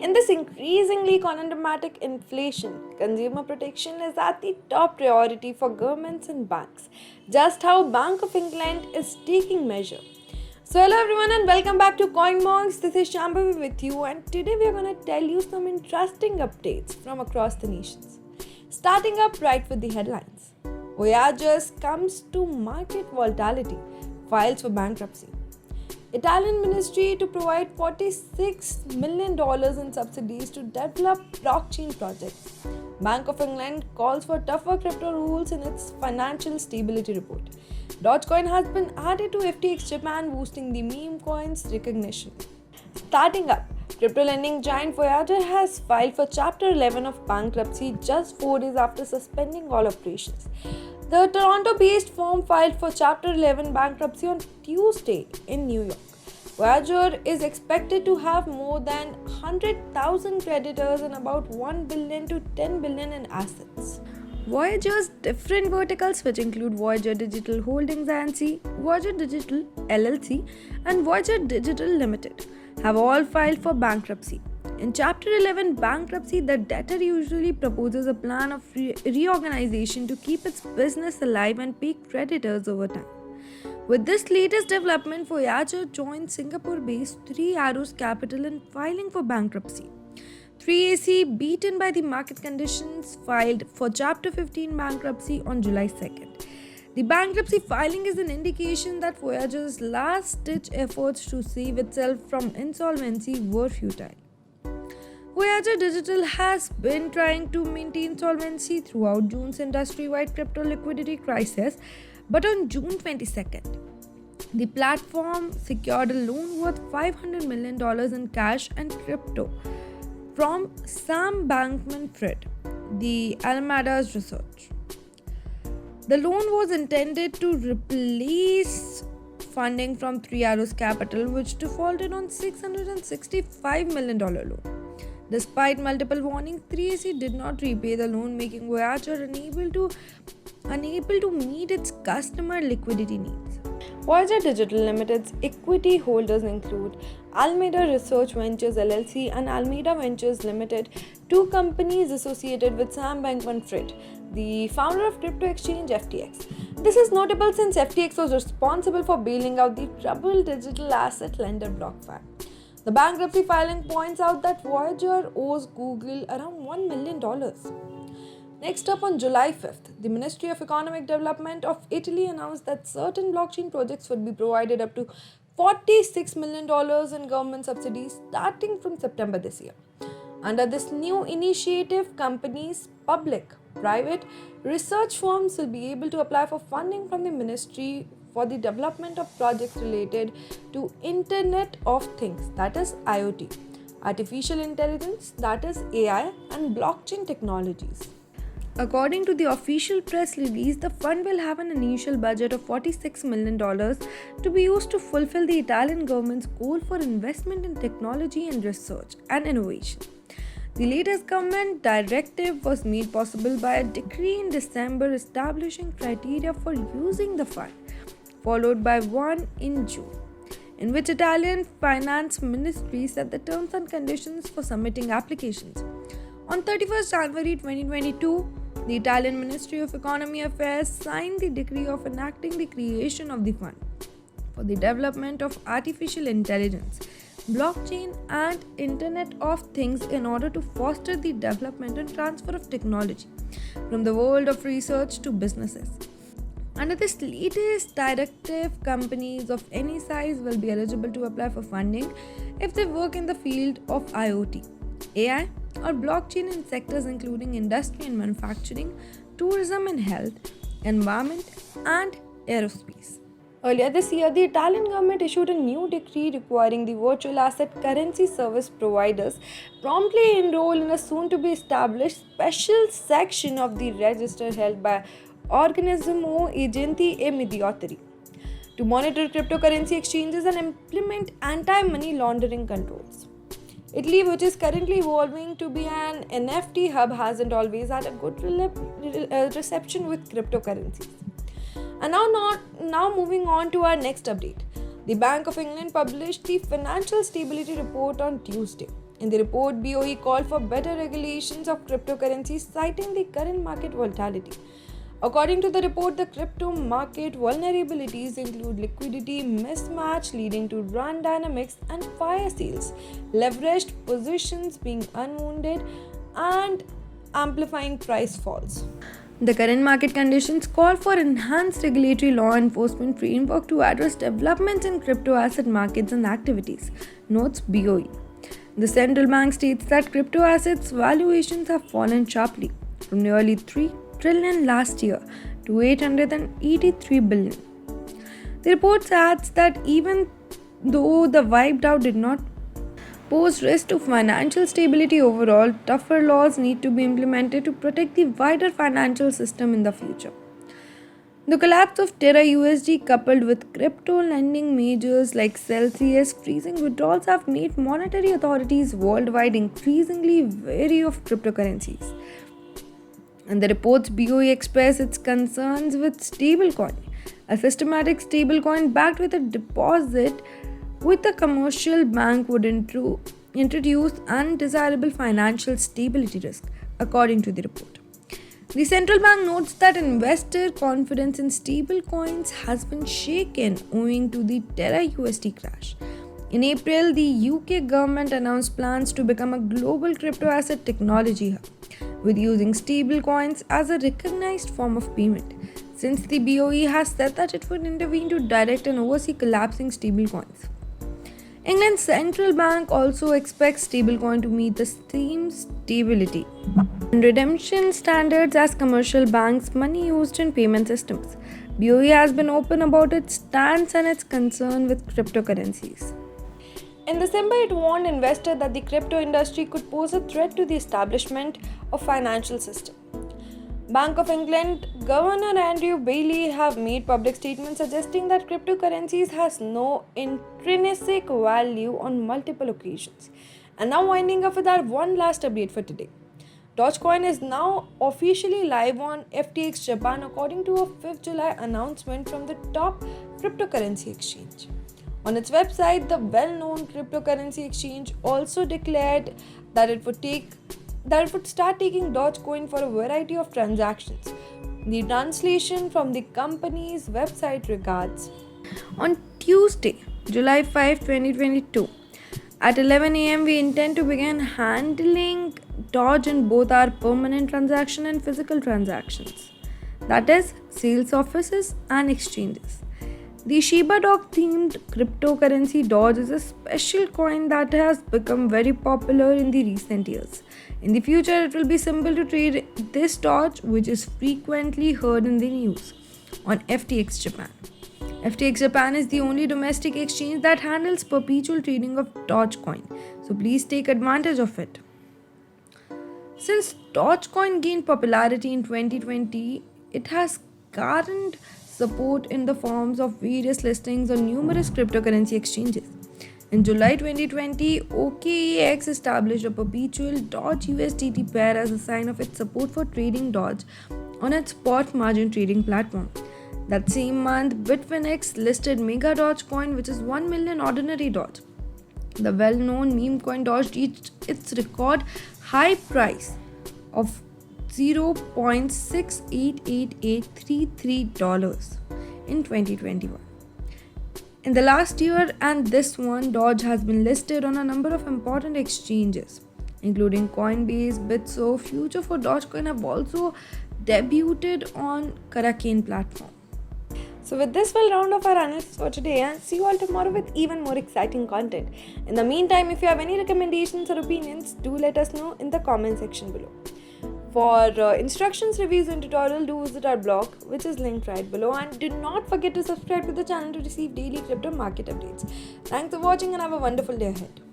In this increasingly conundrematic inflation, consumer protection is at the top priority for governments and banks, just how Bank of England is taking measure. So hello everyone and welcome back to CoinMonks. This is Shambhavi with you, and today we are going to tell you some interesting updates from across the nations. Starting up right with the headlines. Voyager comes to market volatility, files for bankruptcy. Italian ministry to provide $46 million in subsidies to develop blockchain projects. Bank of England calls for tougher crypto rules in its financial stability report. Dogecoin has been added to FTX Japan, boosting the Memecoin's recognition. Starting up, crypto lending giant Voyager has filed for Chapter 11 of bankruptcy just 4 days after suspending all operations. The Toronto-based firm filed for Chapter 11 bankruptcy on Tuesday in New York. Voyager is expected to have more than 100,000 creditors and about 1 billion to 10 billion in assets. Voyager's different verticals, which include Voyager Digital Holdings Inc., Voyager Digital LLC, and Voyager Digital Limited, have all filed for bankruptcy. In Chapter 11 bankruptcy, the debtor usually proposes a plan of reorganization to keep its business alive and pay creditors over time. With this latest development, Voyager joined Singapore-based Three Arrows Capital in filing for bankruptcy. 3AC, beaten by the market conditions, filed for Chapter 15 bankruptcy on July 2nd. The bankruptcy filing is an indication that Voyager's last-ditch efforts to save itself from insolvency were futile. Voyager Digital has been trying to maintain solvency throughout June's industry-wide crypto liquidity crisis, but on June 22nd, the platform secured a loan worth $500 million in cash and crypto from Sam Bankman-Fried, the Alamada's research. The loan was intended to replace funding from Three Arrows Capital, which defaulted on $665 million loan. Despite multiple warnings, 3AC did not repay the loan, making Voyager unable to meet its customer liquidity needs. Voyager Digital Limited's equity holders include Alameda Research Ventures LLC and Alameda Ventures Limited, two companies associated with Sam Bankman-Fried, the founder of crypto exchange FTX. This is notable since FTX was responsible for bailing out the troubled digital asset lender BlockFi. The bankruptcy filing points out that Voyager owes Google around $1 million. Next up, on July 5th, the Ministry of Economic Development of Italy announced that certain blockchain projects would be provided up to $46 million in government subsidies starting from September this year. Under this new initiative, companies, public, private, research firms will be able to apply for funding from the ministry for the development of projects related to Internet of Things, that is IoT, artificial intelligence, that is AI, and blockchain technologies. According to the official press release, the fund will have an initial budget of $46 million to be used to fulfill the Italian government's goal for investment in technology and research and innovation. The latest government directive was made possible by a decree in December establishing criteria for using the fund, followed by one in June, in which Italian Finance Ministry set the terms and conditions for submitting applications. On 31st January 2022, the Italian Ministry of Economy Affairs signed the decree of enacting the creation of the fund for the development of artificial intelligence, blockchain, and Internet of Things in order to foster the development and transfer of technology from the world of research to businesses. Under this latest directive, companies of any size will be eligible to apply for funding if they work in the field of IoT, AI, or blockchain in sectors including industry and manufacturing, tourism and health, environment, and aerospace. Earlier this year, the Italian government issued a new decree requiring the virtual asset currency service providers promptly enroll in a soon-to-be-established special section of the register held by Organismo Agenti e Mediatori to monitor cryptocurrency exchanges and implement anti-money laundering controls. Italy, which is currently evolving to be an NFT hub, hasn't always had a good reception with cryptocurrencies. And now moving on to our next update. The Bank of England published the Financial Stability Report on Tuesday. In the report, BOE called for better regulations of cryptocurrencies, citing the current market volatility. According to the report, the crypto market vulnerabilities include liquidity mismatch leading to run dynamics and fire sales, leveraged positions being unwounded, and amplifying price falls. The current market conditions call for enhanced regulatory law enforcement framework to address developments in crypto asset markets and activities, notes BOE. The central bank states that crypto assets valuations have fallen sharply from nearly 3 trillion last year to 883 billion. The report adds that even though the wiped out did not pose risk to financial stability overall, tougher laws need to be implemented to protect the wider financial system in the future. The collapse of Terra USD coupled with crypto lending majors like Celsius freezing withdrawals have made monetary authorities worldwide increasingly wary of cryptocurrencies. And the reports BOE expressed its concerns with stablecoin, a systematic stablecoin backed with a deposit with a commercial bank would introduce undesirable financial stability risk, according to the report. The central bank notes that investor confidence in stablecoins has been shaken owing to the Terra USD crash. In April, the UK government announced plans to become a global crypto asset technology hub, with using stablecoins as a recognized form of payment, since the BOE has said that it would intervene to direct and oversee collapsing stablecoins. England's central bank also expects stablecoin to meet the same stability and redemption standards as commercial banks' money used in payment systems. BOE has been open about its stance and its concern with cryptocurrencies. In December, it warned investors that the crypto industry could pose a threat to the establishment of financial system. Bank of England Governor Andrew Bailey have made public statements suggesting that cryptocurrencies has no intrinsic value on multiple occasions. And now winding up with our one last update for today. Dogecoin is now officially live on FTX Japan according to a 5th July announcement from the top cryptocurrency exchange. On its website, the well-known cryptocurrency exchange also declared that it would start taking Dogecoin for a variety of transactions. The translation from the company's website regards: on Tuesday, July 5, 2022, at 11 am, we intend to begin handling Doge in both our permanent transaction and physical transactions, that is, sales offices and exchanges. The Shiba Dog themed cryptocurrency Doge is a special coin that has become very popular in the recent years. In the future, it will be simple to trade this Doge, which is frequently heard in the news, on FTX Japan. FTX Japan is the only domestic exchange that handles perpetual trading of Dogecoin, so please take advantage of it. Since Dogecoin gained popularity in 2020, it has garnered support in the forms of various listings on numerous cryptocurrency exchanges. In July 2020, OKEX established a perpetual Doge USDT pair as a sign of its support for trading Doge on its spot margin trading platform. That same month, Bitfinex listed Mega Dogecoin, which is 1 million ordinary Doge. The well-known Memecoin Doge reached its record high price of $0.68833 in 2021. In the last year and this one, Doge has been listed on a number of important exchanges, including Coinbase, Bitso. Future for Dogecoin have also debuted on Kraken platform. So with this, we'll round off our analysis for today and see you all tomorrow with even more exciting content. In the meantime, if you have any recommendations or opinions, do let us know in the comment section below. For instructions, reviews and tutorial, do visit our blog, which is linked right below, and do not forget to subscribe to the channel to receive daily crypto market updates. Thanks for watching and have a wonderful day ahead.